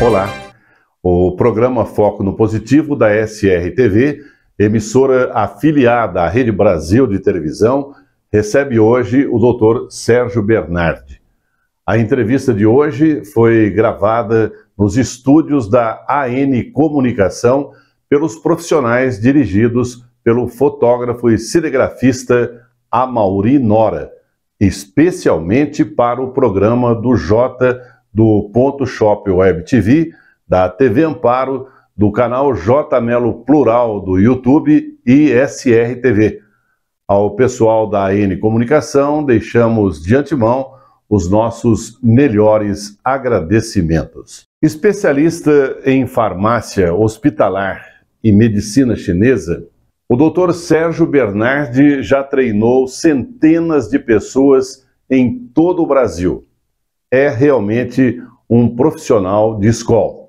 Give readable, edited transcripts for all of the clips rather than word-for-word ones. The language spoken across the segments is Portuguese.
Olá, o programa Foco no Positivo da SRTV, emissora afiliada à Rede Brasil de televisão, recebe hoje o Dr. Sérgio Bernardi. A entrevista de hoje foi gravada nos estúdios da AN Comunicação pelos profissionais dirigidos pelo fotógrafo e cinegrafista Amaury Nora, especialmente para o programa do Jota do Ponto Shop Web TV, da TV Amparo, do canal J Melo Plural do YouTube e SRTV. Ao pessoal da AN Comunicação, deixamos de antemão os nossos melhores agradecimentos. Especialista em farmácia hospitalar e medicina chinesa, o Dr. Sérgio Bernardi já treinou centenas de pessoas em todo o Brasil. É realmente um profissional de escola,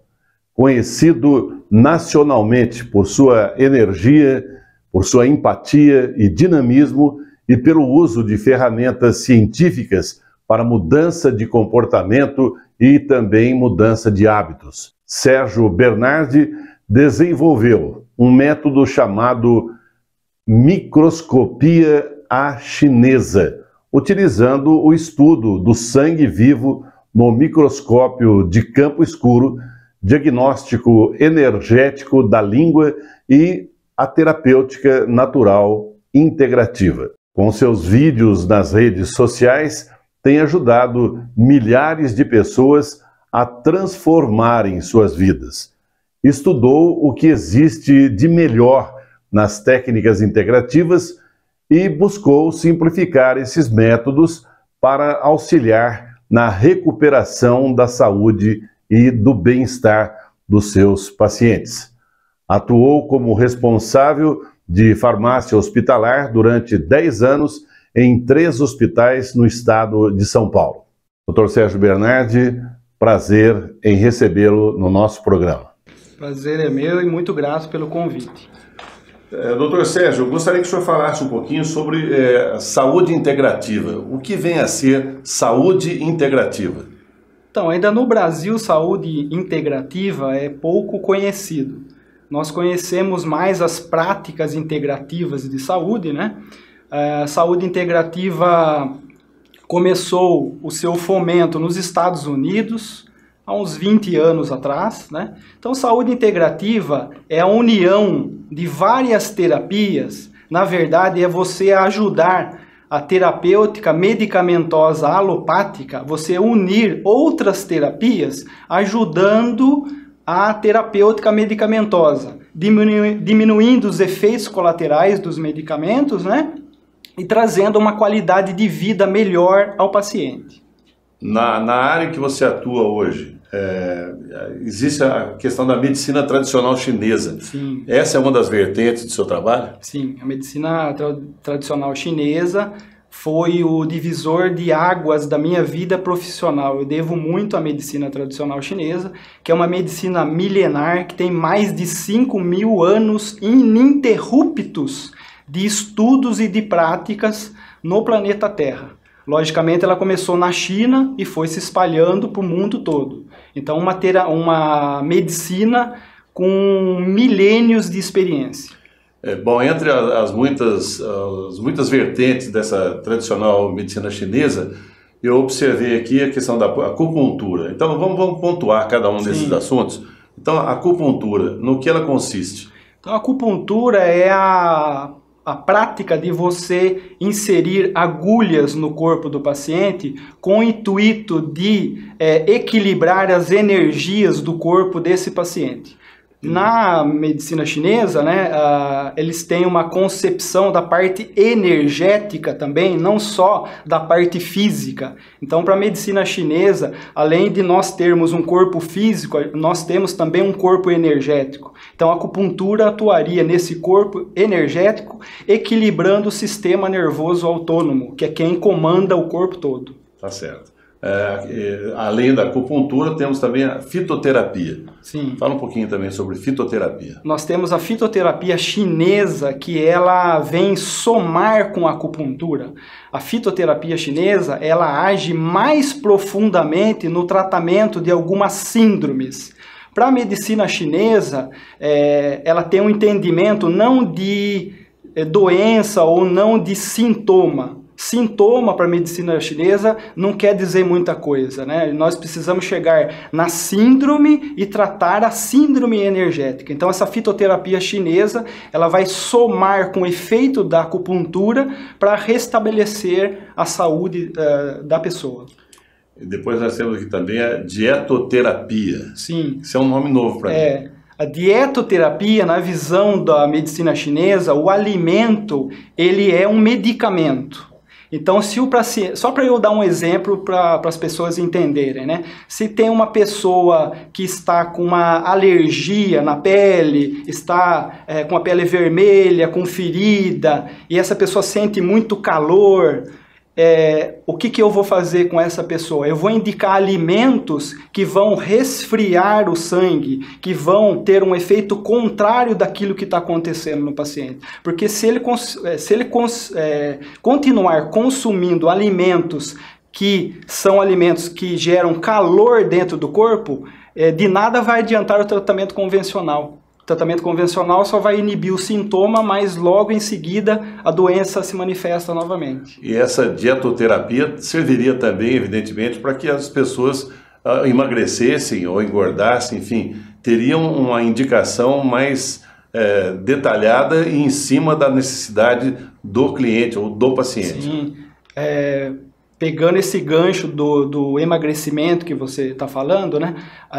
conhecido nacionalmente por sua energia, por sua empatia e dinamismo e pelo uso de ferramentas científicas para mudança de comportamento e também mudança de hábitos. Sérgio Bernardi desenvolveu um método chamado microscopia à chinesa, utilizando o estudo do sangue vivo no microscópio de campo escuro, diagnóstico energético da língua e a terapêutica natural integrativa. Com seus vídeos nas redes sociais, tem ajudado milhares de pessoas a transformarem suas vidas. Estudou o que existe de melhor nas técnicas integrativas e buscou simplificar esses métodos para auxiliar na recuperação da saúde e do bem-estar dos seus pacientes. Atuou como responsável de farmácia hospitalar durante 10 anos em 3 hospitais no estado de São Paulo. Dr. Sérgio Bernardi, prazer em recebê-lo no nosso programa. Prazer é meu e muito grato pelo convite. Doutor Sérgio, eu gostaria que o senhor falasse um pouquinho sobre saúde integrativa. O que vem a ser saúde integrativa? Então, ainda no Brasil, saúde integrativa é pouco conhecido. Nós conhecemos mais as práticas integrativas de saúde, né? A saúde integrativa começou o seu fomento nos Estados Unidos há uns 20 anos atrás, né? Então, saúde integrativa é a união de várias terapias. Na verdade, é você ajudar a terapêutica medicamentosa alopática, você unir outras terapias, ajudando a terapêutica medicamentosa, diminuindo os efeitos colaterais dos medicamentos, né? E trazendo uma qualidade de vida melhor ao paciente. Na área que você atua hoje, existe a questão da medicina tradicional chinesa. Sim. Essa é uma das vertentes do seu trabalho? Sim, a medicina tradicional chinesa foi o divisor de águas da minha vida profissional. Eu devo muito à medicina tradicional chinesa, que é uma medicina milenar, que tem mais de 5.000 anos ininterruptos de estudos e de práticas no planeta Terra. Logicamente, ela começou na China e foi se espalhando para o mundo todo. Então, uma medicina com milênios de experiência. Bom, entre as muitas vertentes dessa tradicional medicina chinesa, eu observei aqui a questão da acupuntura. Então, vamos pontuar cada um desses assuntos. Então, a acupuntura, no que ela consiste? Então, a acupuntura é a prática de você inserir agulhas no corpo do paciente com o intuito de equilibrar as energias do corpo desse paciente. Na medicina chinesa, né, eles têm uma concepção da parte energética também, não só da parte física. Então, para a medicina chinesa, além de nós termos um corpo físico, nós temos também um corpo energético. Então, a acupuntura atuaria nesse corpo energético, equilibrando o sistema nervoso autônomo, que é quem comanda o corpo todo. Tá certo. além da acupuntura, temos também a fitoterapia. Sim. Fala um pouquinho também sobre fitoterapia. Nós temos a fitoterapia chinesa, que ela vem somar com a acupuntura. A fitoterapia chinesa, ela age mais profundamente no tratamento de algumas síndromes. Para a medicina chinesa, ela tem um entendimento não de doença ou não de sintoma. Sintoma para a medicina chinesa não quer dizer muita coisa, né? Nós precisamos chegar na síndrome e tratar a síndrome energética. Então essa fitoterapia chinesa, ela vai somar com o efeito da acupuntura para restabelecer a saúde da pessoa. E depois nós temos aqui também a dietoterapia. Sim. Isso é um nome novo para mim. A dietoterapia, na visão da medicina chinesa, o alimento, ele é um medicamento. Então, se o paciente, só para eu dar um exemplo para as pessoas entenderem, né? Se tem uma pessoa que está com uma alergia na pele, está com a pele vermelha, com ferida, e essa pessoa sente muito calor, o que eu vou fazer com essa pessoa? Eu vou indicar alimentos que vão resfriar o sangue, que vão ter um efeito contrário daquilo que está acontecendo no paciente. Porque se ele continuar consumindo alimentos que são alimentos que geram calor dentro do corpo, de nada vai adiantar o tratamento convencional. O tratamento convencional só vai inibir o sintoma, mas logo em seguida a doença se manifesta novamente. E essa dietoterapia serviria também, evidentemente, para que as pessoas emagrecessem ou engordassem, enfim, teriam uma indicação mais detalhada e em cima da necessidade do cliente ou do paciente. Sim, pegando esse gancho do emagrecimento que você está falando, né?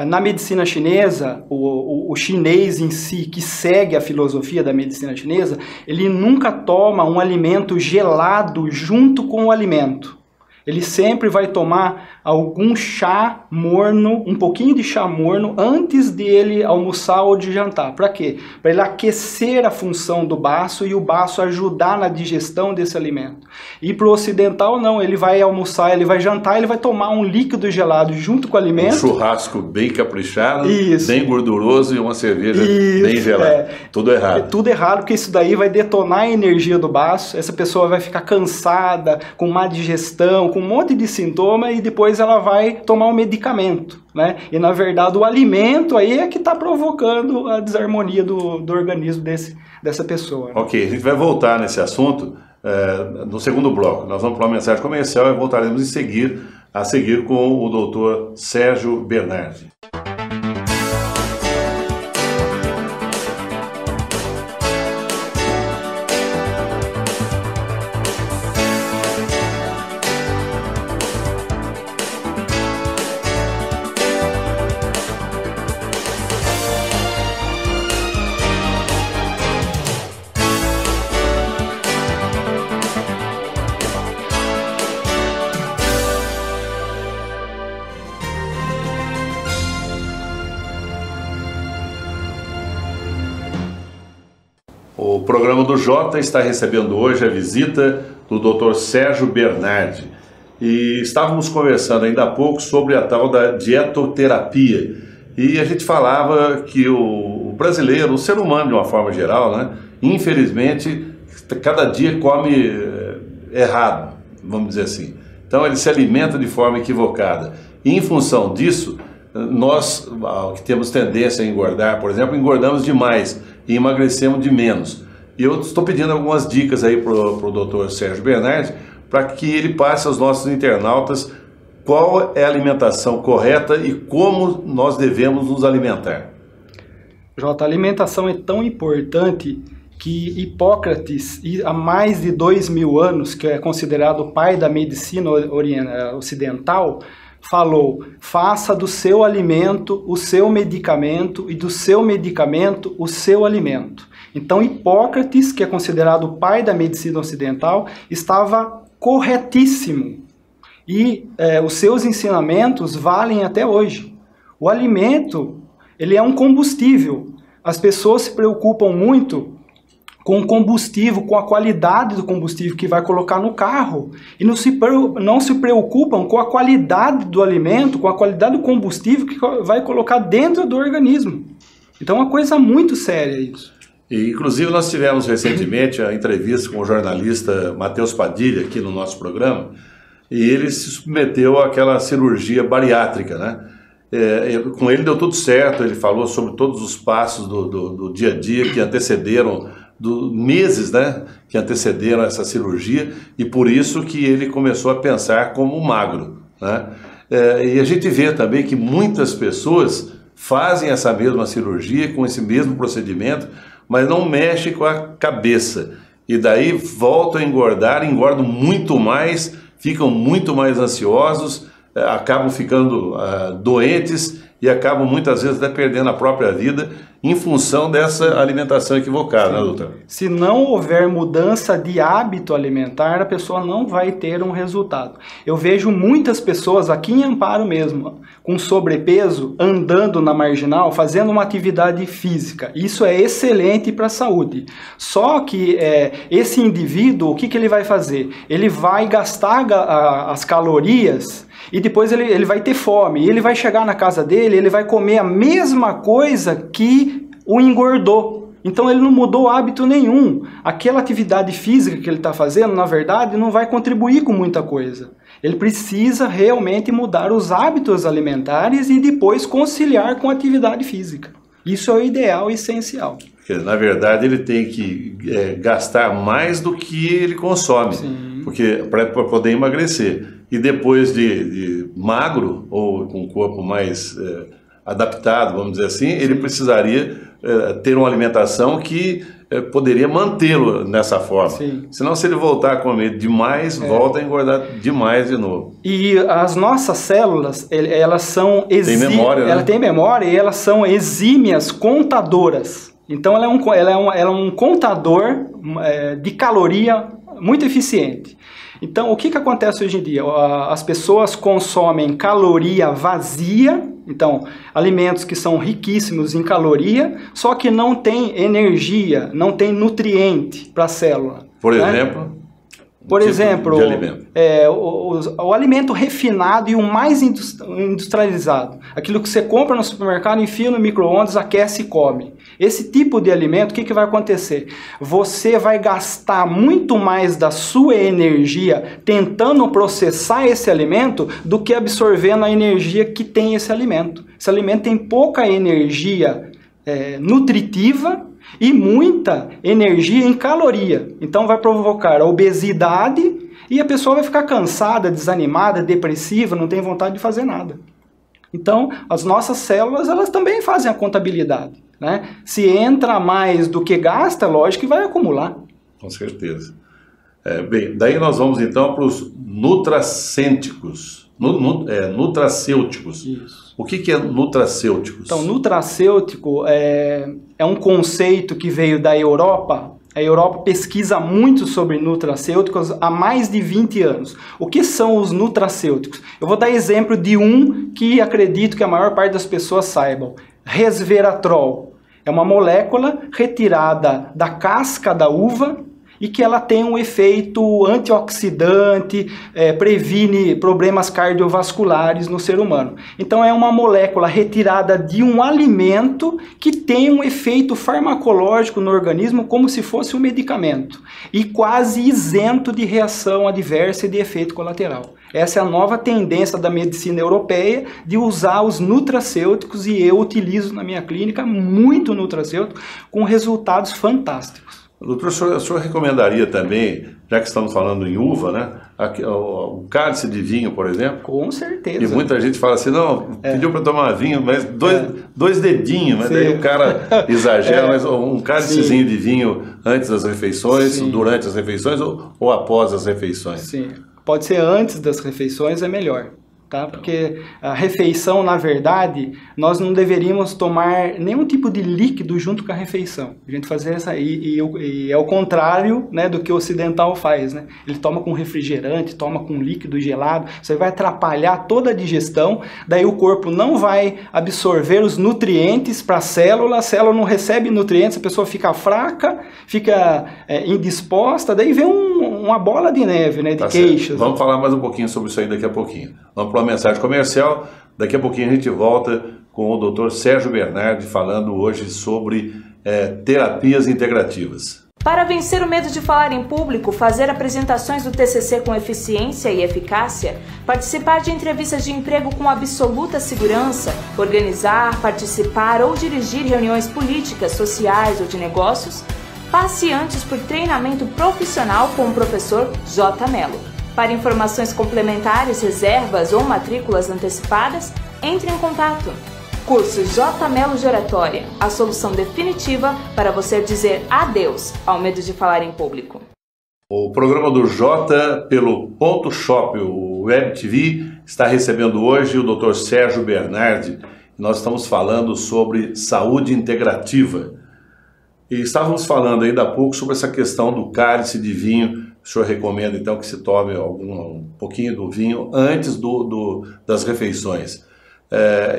Na medicina chinesa, o chinês em si, que segue a filosofia da medicina chinesa, ele nunca toma um alimento gelado junto com o alimento. Ele sempre vai tomar algum chá morno, um pouquinho de chá morno, antes de ele almoçar ou de jantar. Para quê? Para ele aquecer a função do baço e o baço ajudar na digestão desse alimento. E para o ocidental, não. Ele vai almoçar, ele vai jantar, ele vai tomar um líquido gelado junto com o alimento. Um churrasco bem caprichado, isso, bem gorduroso e uma cerveja bem gelada. Tudo errado. Tudo errado, porque isso daí vai detonar a energia do baço. Essa pessoa vai ficar cansada, com má digestão, com um monte de sintoma, e depois ela vai tomar um medicamento, né? E na verdade o alimento aí é que está provocando a desarmonia do organismo dessa pessoa, né? Ok, a gente vai voltar nesse assunto no segundo bloco. Nós vamos para uma mensagem comercial e voltaremos a seguir com o Dr. Sérgio Bernardi. O programa do Jota está recebendo hoje a visita do Dr. Sérgio Bernardi. E estávamos conversando ainda há pouco sobre a tal da dietoterapia. E a gente falava que o brasileiro, o ser humano de uma forma geral, né, infelizmente, cada dia come errado, vamos dizer assim. Então ele se alimenta de forma equivocada. E em função disso, nós que temos tendência a engordar, por exemplo, engordamos demais e emagrecemos de menos. E eu estou pedindo algumas dicas aí para o Dr. Sérgio Bernardi, para que ele passe aos nossos internautas qual é a alimentação correta e como nós devemos nos alimentar. Jota, a alimentação é tão importante que Hipócrates, há mais de 2000 anos, que é considerado o pai da medicina ocidental, falou: faça do seu alimento o seu medicamento e do seu medicamento o seu alimento. Então Hipócrates, que é considerado o pai da medicina ocidental, estava corretíssimo. E os seus ensinamentos valem até hoje. O alimento, ele é um combustível. As pessoas se preocupam muito com o combustível, com a qualidade do combustível que vai colocar no carro, e não se preocupam com a qualidade do alimento, com a qualidade do combustível que vai colocar dentro do organismo. Então é uma coisa muito séria isso. E, inclusive, nós tivemos recentemente a entrevista com o jornalista Matheus Padilha aqui no nosso programa, e ele se submeteu àquela cirurgia bariátrica, né? Com ele deu tudo certo, ele falou sobre todos os passos do dia a dia que antecederam, meses, né, que antecederam essa cirurgia, e por isso que ele começou a pensar como magro, né? E a gente vê também que muitas pessoas fazem essa mesma cirurgia com esse mesmo procedimento, mas não mexem com a cabeça, e daí voltam a engordar, engordam muito mais, ficam muito mais ansiosos, acabam ficando doentes e acabam muitas vezes até perdendo a própria vida em função dessa alimentação equivocada, né, doutor? Se não houver mudança de hábito alimentar, a pessoa não vai ter um resultado. Eu vejo muitas pessoas aqui em Amparo mesmo, com sobrepeso, andando na marginal, fazendo uma atividade física. Isso é excelente para a saúde. Só que esse indivíduo, o que ele vai fazer? Ele vai gastar as calorias e depois ele vai ter fome. E ele vai chegar na casa dele, ele vai comer a mesma coisa que o engordou. Então ele não mudou hábito nenhum. Aquela atividade física que ele está fazendo, na verdade, não vai contribuir com muita coisa. Ele precisa realmente mudar os hábitos alimentares e depois conciliar com a atividade física. Isso é o ideal e essencial. Porque, na verdade, ele tem que gastar mais do que ele consome, para poder emagrecer. E depois de magro, ou com um corpo mais adaptado, vamos dizer assim, ele precisaria ter uma alimentação que poderia mantê-lo nessa forma. Senão, se ele voltar a comer demais, volta a engordar demais de novo. E as nossas células, elas são exímias. Tem memória, né? Ela tem memória e elas são exímias contadoras. Então, ela é um contador de caloria muito eficiente. Então, o que acontece hoje em dia? As pessoas consomem caloria vazia, então, alimentos que são riquíssimos em caloria, só que não tem energia, não tem nutriente para a célula. Por exemplo? Por exemplo, de alimento. O alimento refinado e o mais industrializado. Aquilo que você compra no supermercado, enfia no micro-ondas, aquece e come. Esse tipo de alimento, o que vai acontecer? Você vai gastar muito mais da sua energia tentando processar esse alimento do que absorvendo a energia que tem esse alimento. Esse alimento tem pouca energia nutritiva e muita energia em caloria. Então vai provocar a obesidade e a pessoa vai ficar cansada, desanimada, depressiva, não tem vontade de fazer nada. Então as nossas células, elas também fazem a contabilidade, né? Se entra mais do que gasta, lógico que vai acumular. Com certeza. Bem, daí nós vamos então para os nutracêuticos. Nutracêuticos. Isso. O que é nutracêuticos? Então, nutracêutico é um conceito que veio da Europa. A Europa pesquisa muito sobre nutracêuticos há mais de 20 anos. O que são os nutracêuticos? Eu vou dar exemplo de um que acredito que a maior parte das pessoas saibam. Resveratrol. É uma molécula retirada da casca da uva e que ela tem um efeito antioxidante, previne problemas cardiovasculares no ser humano. Então é uma molécula retirada de um alimento que tem um efeito farmacológico no organismo como se fosse um medicamento e quase isento de reação adversa e de efeito colateral. Essa é a nova tendência da medicina europeia de usar os nutracêuticos e eu utilizo na minha clínica muito nutracêutico com resultados fantásticos. Doutor, o senhor recomendaria também, já que estamos falando em uva, né, o cálice de vinho, por exemplo? Com certeza. E muita gente fala assim, não, pediu para tomar vinho, mas dois dedinhos, mas daí o cara exagera, mas um cálicezinho de vinho antes das refeições, durante as refeições ou após as refeições? Sim, pode ser antes das refeições, é melhor. tá? Porque a refeição, na verdade, nós não deveríamos tomar nenhum tipo de líquido junto com a refeição. A gente fazer essa e é o contrário, né, do que o ocidental faz, né? Ele toma com refrigerante, toma com líquido gelado, isso aí vai atrapalhar toda a digestão, daí o corpo não vai absorver os nutrientes para a célula não recebe nutrientes, a pessoa fica fraca, fica indisposta, daí vem uma bola de neve, né, de queixas. Vamos falar mais um pouquinho sobre isso aí daqui a pouquinho. Vamos para uma mensagem comercial, daqui a pouquinho a gente volta com o Dr. Sérgio Bernardi falando hoje sobre terapias integrativas. Para vencer o medo de falar em público, fazer apresentações do TCC com eficiência e eficácia, participar de entrevistas de emprego com absoluta segurança, organizar, participar ou dirigir reuniões políticas, sociais ou de negócios, passe antes por treinamento profissional com o professor J. Mello. Para informações complementares, reservas ou matrículas antecipadas, entre em contato. Curso J. Mello de Oratória, a solução definitiva para você dizer adeus ao medo de falar em público. O programa do J pelo Ponto Shop, o Web TV, está recebendo hoje o Dr. Sérgio Bernardi. Nós estamos falando sobre saúde integrativa. E estávamos falando ainda há pouco sobre essa questão do cálice de vinho. O senhor recomenda então que se tome um pouquinho do vinho antes das refeições.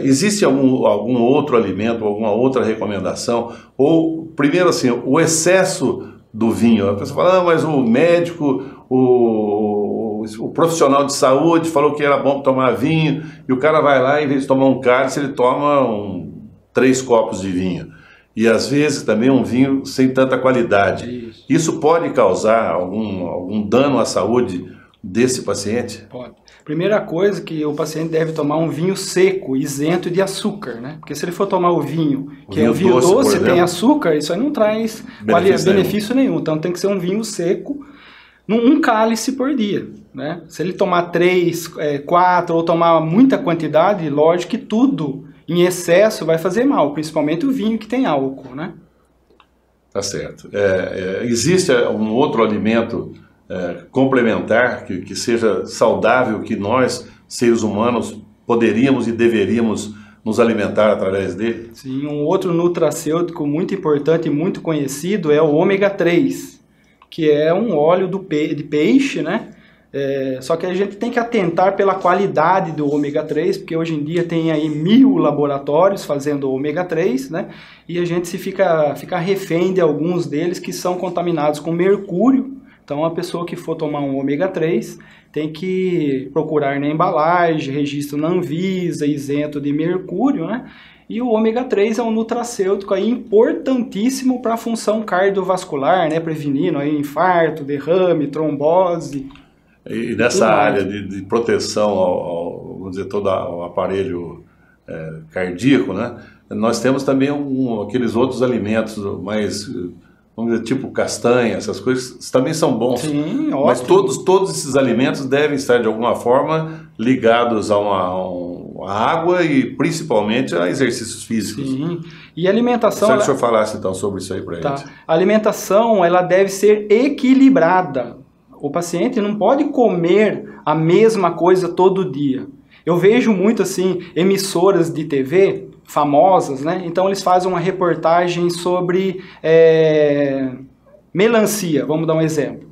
Existe algum outro alimento, alguma outra recomendação? Ou, primeiro assim, o excesso do vinho. A pessoa fala, mas o médico, o profissional de saúde falou que era bom tomar vinho, e o cara vai lá, em vez de tomar um cálice, ele toma 3 copos de vinho. E às vezes também um vinho sem tanta qualidade. Isso pode causar algum dano à saúde desse paciente? Pode. Primeira coisa que o paciente deve tomar um vinho seco, isento de açúcar, né? Porque se ele for tomar o vinho, que é um vinho doce, tem açúcar, isso aí não traz benefício nenhum. Então tem que ser um vinho seco, um cálice por dia, né? Se ele tomar 3, 4 ou tomar muita quantidade, lógico que tudo em excesso vai fazer mal, principalmente o vinho que tem álcool, né? Tá certo. Existe um outro alimento complementar que seja saudável, que nós, seres humanos, poderíamos e deveríamos nos alimentar através dele? Sim, um outro nutracêutico muito importante e muito conhecido é o ômega 3, que é um óleo de peixe, né? Só que a gente tem que atentar pela qualidade do ômega 3, porque hoje em dia tem aí 1000 laboratórios fazendo ômega 3, né? E a gente fica refém de alguns deles que são contaminados com mercúrio. Então a pessoa que for tomar um ômega 3 tem que procurar na embalagem, registro na Anvisa, isento de mercúrio, né? E o ômega 3 é um nutracêutico aí importantíssimo para a função cardiovascular, né? Prevenindo aí infarto, derrame, trombose. E nessa área de proteção vamos dizer, todo o aparelho cardíaco, né? Nós temos também aqueles outros alimentos mais, vamos dizer, tipo castanha, essas coisas também são bons. Sim, ótimo. Mas todos esses alimentos devem estar de alguma forma ligados a água e principalmente a exercícios físicos. Sim. E a alimentação... Gostaria que o senhor falasse então sobre isso aí para gente. A alimentação, ela deve ser equilibrada. O paciente não pode comer a mesma coisa todo dia. Eu vejo muito assim, emissoras de TV famosas, né? Então eles fazem uma reportagem sobre melancia, vamos dar um exemplo.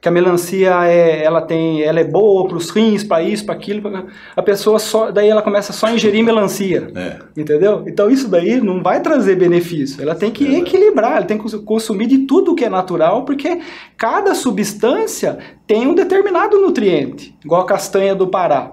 Que a melancia ela é boa para os rins, para isso, para aquilo. A pessoa daí ela começa só a ingerir melancia, entendeu? Então isso daí não vai trazer benefício. Ela tem que equilibrar, ela tem que consumir de tudo que é natural, porque cada substância tem um determinado nutriente, igual a castanha do Pará.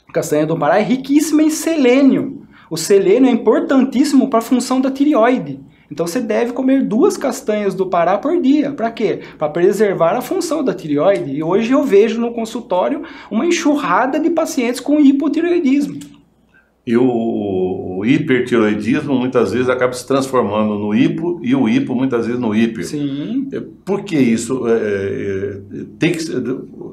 A castanha do Pará é riquíssima em selênio. O selênio é importantíssimo para a função da tireoide. Então você deve comer 2 castanhas do Pará por dia. Para quê? Para preservar a função da tireoide. E hoje eu vejo no consultório uma enxurrada de pacientes com hipotireoidismo. E o hipertireoidismo muitas vezes acaba se transformando no hipo, e o hipo muitas vezes no hiper. Sim. Por que isso?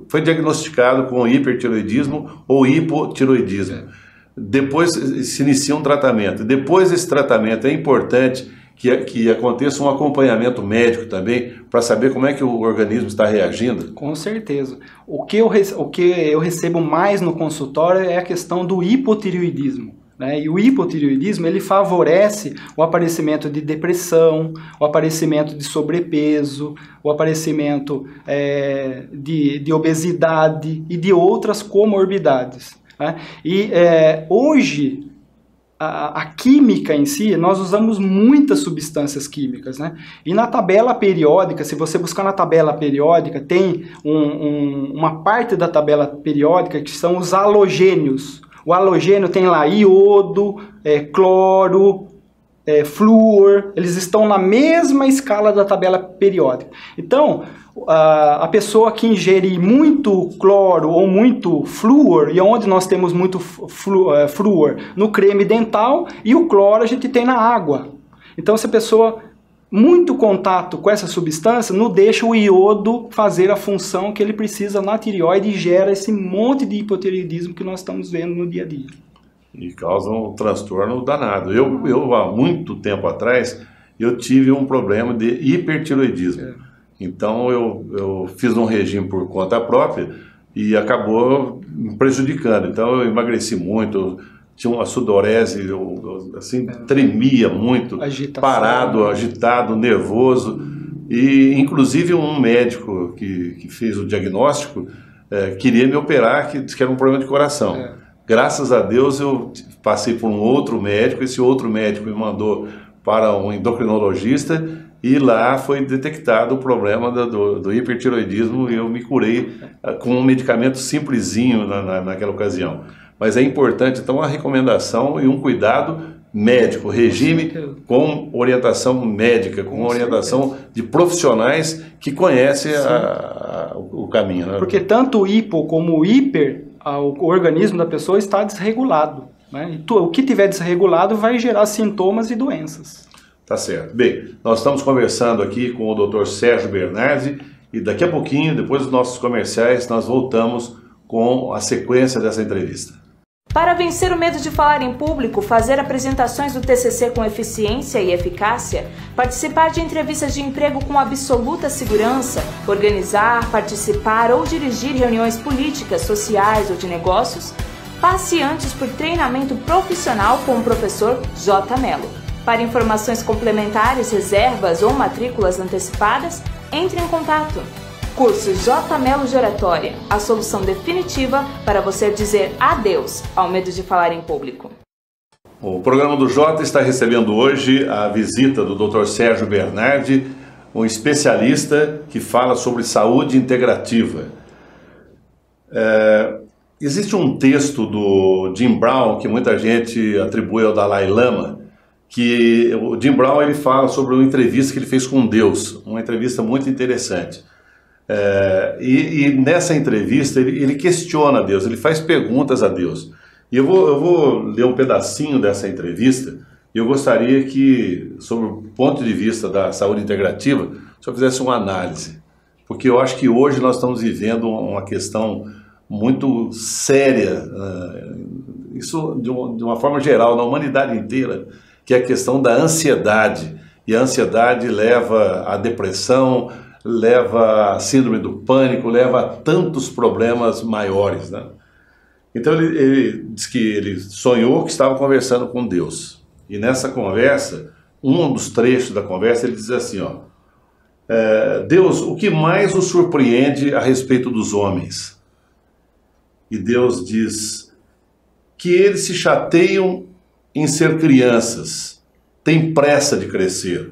Foi diagnosticado com hipertireoidismo ou hipotireoidismo. Depois se inicia um tratamento. Depois desse tratamento é importante que aconteça um acompanhamento médico também, para saber como é que o organismo está reagindo? Com certeza. O que eu recebo mais no consultório é a questão do hipotireoidismo. Né? E o hipotireoidismo, ele favorece o aparecimento de depressão, o aparecimento de sobrepeso, o aparecimento de obesidade e de outras comorbidades. Né? E hoje, a química em si, nós usamos muitas substâncias químicas, né? E na tabela periódica, se você buscar na tabela periódica, tem uma parte da tabela periódica que são os halogênios. O halogênio tem lá iodo, cloro, flúor, eles estão na mesma escala da tabela periódica. Então, a pessoa que ingerir muito cloro ou muito flúor, e onde nós temos muito flúor? No creme dental, e o cloro a gente tem na água. Então, se a pessoa muito contato com essa substância, não deixa o iodo fazer a função que ele precisa na tireoide e gera esse monte de hipotireoidismo que nós estamos vendo no dia a dia. E causa um transtorno danado. Eu há muito tempo atrás, eu tive um problema de hipertireoidismo. Então eu fiz um regime por conta própria e acabou me prejudicando. Então eu emagreci muito, tinha uma sudorese, assim, tremia muito, parado, agitado, nervoso. E inclusive um médico que fez o diagnóstico queria me operar, que disse que era um problema de coração. Graças a Deus eu passei por um outro médico, esse outro médico me mandou para um endocrinologista e lá foi detectado o problema do hipertireoidismo e eu me curei com um medicamento simplesinho naquela ocasião. Mas é importante, então, a recomendação e um cuidado médico, regime com orientação médica, com orientação de profissionais que conhecem o caminho. Né? Porque tanto o hipo como o hiper, o organismo da pessoa está desregulado. Né? E o que tiver desregulado vai gerar sintomas e doenças. Tá certo. Bem, nós estamos conversando aqui com o Dr. Sérgio Bernardi e daqui a pouquinho, depois dos nossos comerciais, nós voltamos com a sequência dessa entrevista. Para vencer o medo de falar em público, fazer apresentações do TCC com eficiência e eficácia, participar de entrevistas de emprego com absoluta segurança, organizar, participar ou dirigir reuniões políticas, sociais ou de negócios, passe antes por treinamento profissional com o professor J. Mello. Para informações complementares, reservas ou matrículas antecipadas, entre em contato. Curso J. Mello de Oratória, a solução definitiva para você dizer adeus ao medo de falar em público. O programa do J está recebendo hoje a visita do Dr. Sérgio Bernardi, um especialista que fala sobre saúde integrativa. Existe um texto do Jim Brown que muita gente atribui ao Dalai Lama, que o Jim Brown ele fala sobre uma entrevista que ele fez com Deus, uma entrevista muito interessante. E nessa entrevista ele questiona Deus, ele faz perguntas a Deus. E eu vou ler um pedacinho dessa entrevista e eu gostaria que, sobre o ponto de vista da saúde integrativa, o senhor fizesse uma análise. Porque eu acho que hoje nós estamos vivendo uma questão muito séria, isso de uma forma geral, na humanidade inteira, que é a questão da ansiedade. E a ansiedade leva à depressão, leva à síndrome do pânico, leva a tantos problemas maiores, né? Então ele diz que ele sonhou que estava conversando com Deus. E nessa conversa, um dos trechos da conversa, ele diz assim, Deus, o que mais o surpreende a respeito dos homens? E Deus diz que eles se chateiam em ser crianças, têm pressa de crescer.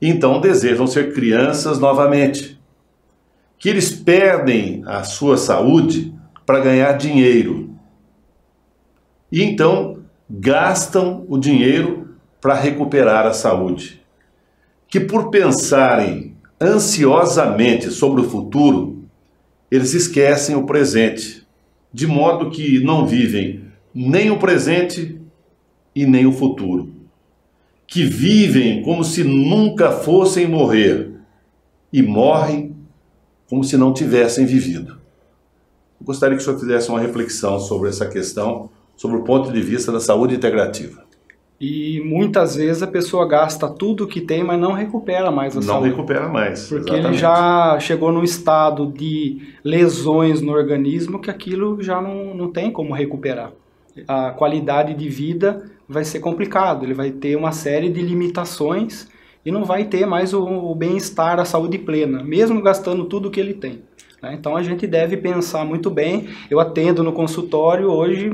Então desejam ser crianças novamente, que eles perdem a sua saúde para ganhar dinheiro, e então gastam o dinheiro para recuperar a saúde, que por pensarem ansiosamente sobre o futuro, eles esquecem o presente, de modo que não vivem nem o presente e nem o futuro, que vivem como se nunca fossem morrer e morrem como se não tivessem vivido. Eu gostaria que o senhor fizesse uma reflexão sobre essa questão, sobre o ponto de vista da saúde integrativa. E muitas vezes a pessoa gasta tudo que tem, mas não recupera mais a saúde. Não recupera mais, porque exatamente. Ele já chegou num estado de lesões no organismo que aquilo já não tem como recuperar. A qualidade de vida vai ser complicado, ele vai ter uma série de limitações e não vai ter mais o bem-estar, a saúde plena, mesmo gastando tudo que ele tem. Então a gente deve pensar muito bem. Eu atendo no consultório hoje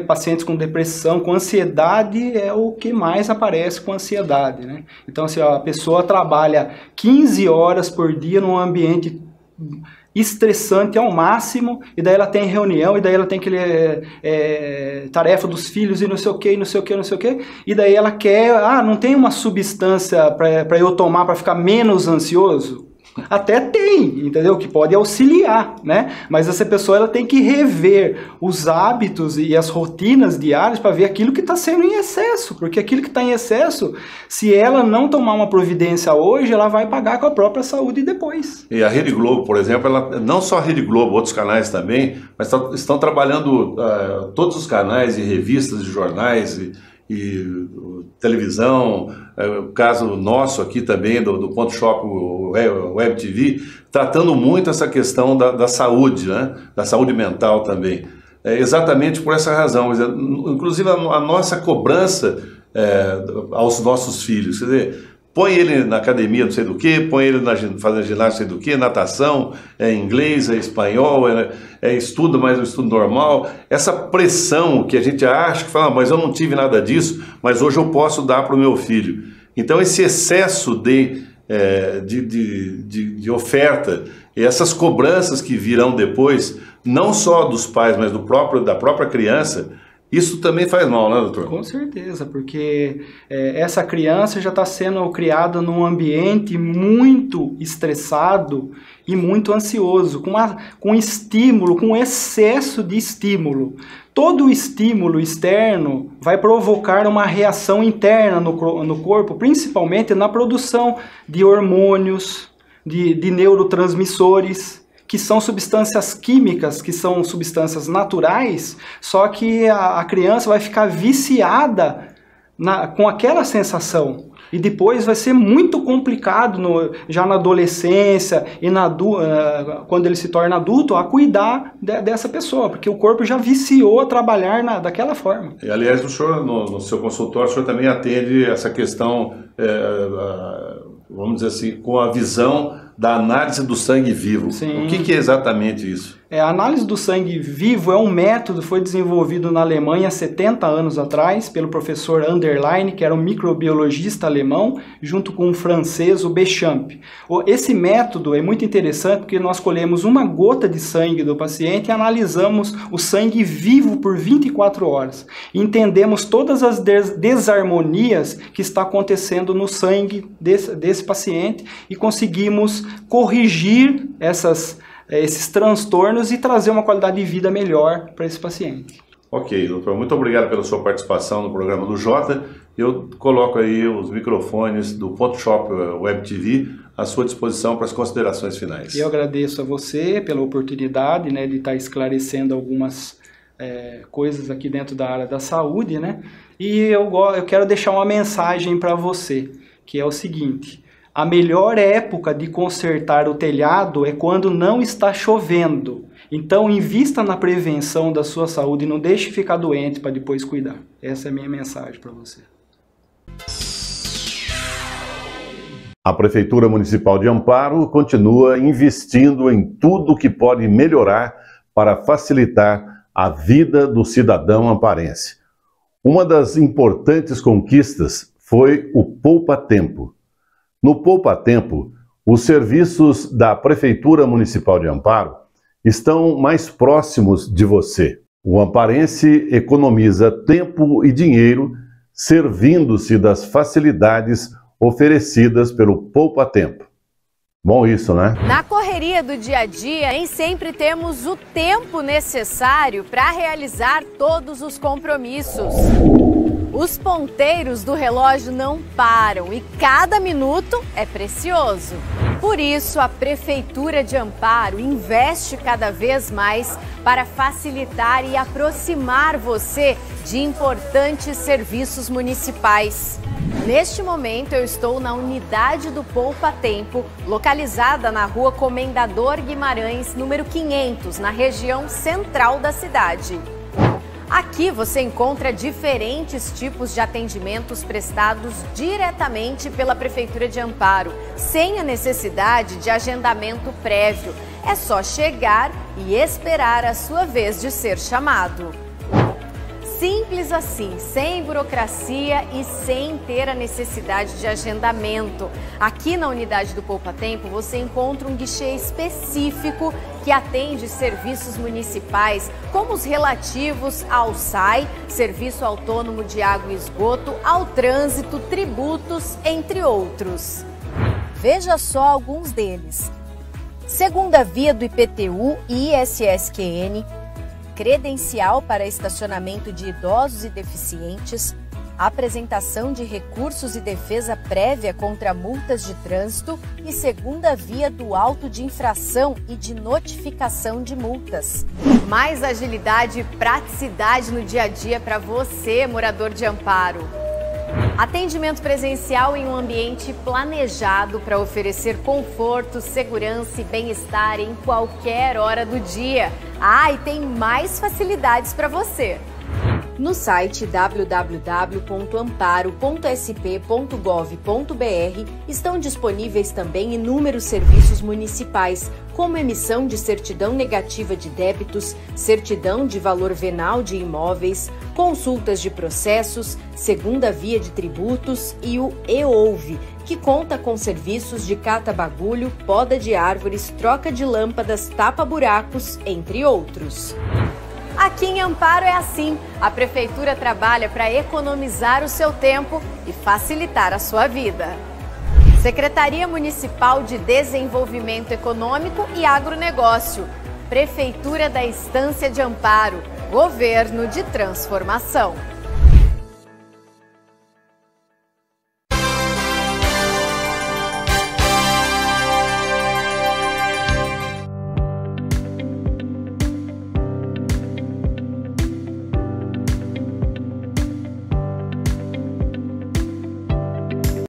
pacientes com depressão, com ansiedade é o que mais aparece com ansiedade. Então assim, a pessoa trabalha 15 horas por dia num ambiente estressante ao máximo, e daí ela tem reunião, e daí ela tem que tarefa dos filhos e não sei o que, não sei o que, não sei o que, e daí ela quer, não tem uma substância para eu tomar para ficar menos ansioso? Até tem, entendeu? Que pode auxiliar, Mas essa pessoa ela tem que rever os hábitos e as rotinas diárias para ver aquilo que está sendo em excesso, porque aquilo que está em excesso, se ela não tomar uma providência hoje, ela vai pagar com a própria saúde depois. E a Rede Globo, por exemplo, não só a Rede Globo, outros canais também, mas estão trabalhando todos os canais e revistas e jornais e televisão, o caso nosso aqui também, do Ponto Shop Web TV, tratando muito essa questão da saúde, da saúde mental também. Exatamente por essa razão, inclusive a nossa cobrança aos nossos filhos, quer dizer, põe ele na academia não sei do que, põe ele fazendo ginástica não sei do que, natação, inglês, espanhol, estudo, mas o estudo normal. Essa pressão que a gente acha que fala, mas eu não tive nada disso, mas hoje eu posso dar para o meu filho. Então esse excesso de oferta e essas cobranças que virão depois, não só dos pais, mas da própria criança, isso também faz mal, né, doutor? Com certeza, porque essa criança já está sendo criada num ambiente muito estressado e muito ansioso, com estímulo, com excesso de estímulo. Todo estímulo externo vai provocar uma reação interna no corpo, principalmente na produção de hormônios, de neurotransmissores, que são substâncias químicas, que são substâncias naturais, só que a criança vai ficar viciada com aquela sensação. E depois vai ser muito complicado, já na adolescência e quando ele se torna adulto, a cuidar dessa pessoa, porque o corpo já viciou a trabalhar daquela forma. E, aliás, o senhor, no seu consultório, o senhor também atende essa questão, vamos dizer assim, com a visão da análise do sangue vivo. Sim. O que é exatamente isso? A análise do sangue vivo é um método que foi desenvolvido na Alemanha há 70 anos atrás pelo professor Anderlein, que era um microbiologista alemão, junto com um francês, o Béchamp. Esse método é muito interessante porque nós colhemos uma gota de sangue do paciente e analisamos o sangue vivo por 24 horas. Entendemos todas as desarmonias que está acontecendo no sangue desse paciente e conseguimos corrigir esses transtornos e trazer uma qualidade de vida melhor para esse paciente. Ok, doutor, muito obrigado pela sua participação no programa do Jota. Eu coloco aí os microfones do Ponto Shop Web TV à sua disposição para as considerações finais. Eu agradeço a você pela oportunidade de estar esclarecendo algumas coisas aqui dentro da área da saúde, E eu quero deixar uma mensagem para você, que é o seguinte: a melhor época de consertar o telhado é quando não está chovendo. Então, invista na prevenção da sua saúde e não deixe ficar doente para depois cuidar. Essa é a minha mensagem para você. A Prefeitura Municipal de Amparo continua investindo em tudo que pode melhorar para facilitar a vida do cidadão amparense. Uma das importantes conquistas foi o Poupa Tempo. No Poupa Tempo, os serviços da Prefeitura Municipal de Amparo estão mais próximos de você. O amparense economiza tempo e dinheiro servindo-se das facilidades oferecidas pelo Poupa Tempo. Bom isso, né? Na correria do dia a dia, nem sempre temos o tempo necessário para realizar todos os compromissos. Os ponteiros do relógio não param e cada minuto é precioso. Por isso, a Prefeitura de Amparo investe cada vez mais para facilitar e aproximar você de importantes serviços municipais. Neste momento, eu estou na unidade do Poupa Tempo, localizada na Rua Comendador Guimarães, número 500, na região central da cidade. Aqui você encontra diferentes tipos de atendimentos prestados diretamente pela Prefeitura de Amparo, sem a necessidade de agendamento prévio. É só chegar e esperar a sua vez de ser chamado. Simples assim, sem burocracia e sem ter a necessidade de agendamento. Aqui na unidade do Poupa Tempo você encontra um guichê específico que atende serviços municipais, como os relativos ao SAI, Serviço Autônomo de Água e Esgoto, ao trânsito, tributos, entre outros. Veja só alguns deles: segunda via do IPTU e ISSQN, credencial para estacionamento de idosos e deficientes, apresentação de recursos e defesa prévia contra multas de trânsito e segunda via do auto de infração e de notificação de multas. Mais agilidade e praticidade no dia a dia para você, morador de Amparo. Atendimento presencial em um ambiente planejado para oferecer conforto, segurança e bem-estar em qualquer hora do dia. Ah, e tem mais facilidades para você. No site www.amparo.sp.gov.br estão disponíveis também inúmeros serviços municipais, como emissão de certidão negativa de débitos, certidão de valor venal de imóveis, consultas de processos, segunda via de tributos e o e-Ouve, que conta com serviços de cata-bagulho, poda de árvores, troca de lâmpadas, tapa-buracos, entre outros. Aqui em Amparo é assim. A Prefeitura trabalha para economizar o seu tempo e facilitar a sua vida. Secretaria Municipal de Desenvolvimento Econômico e Agronegócio. Prefeitura da Estância de Amparo. Governo de transformação.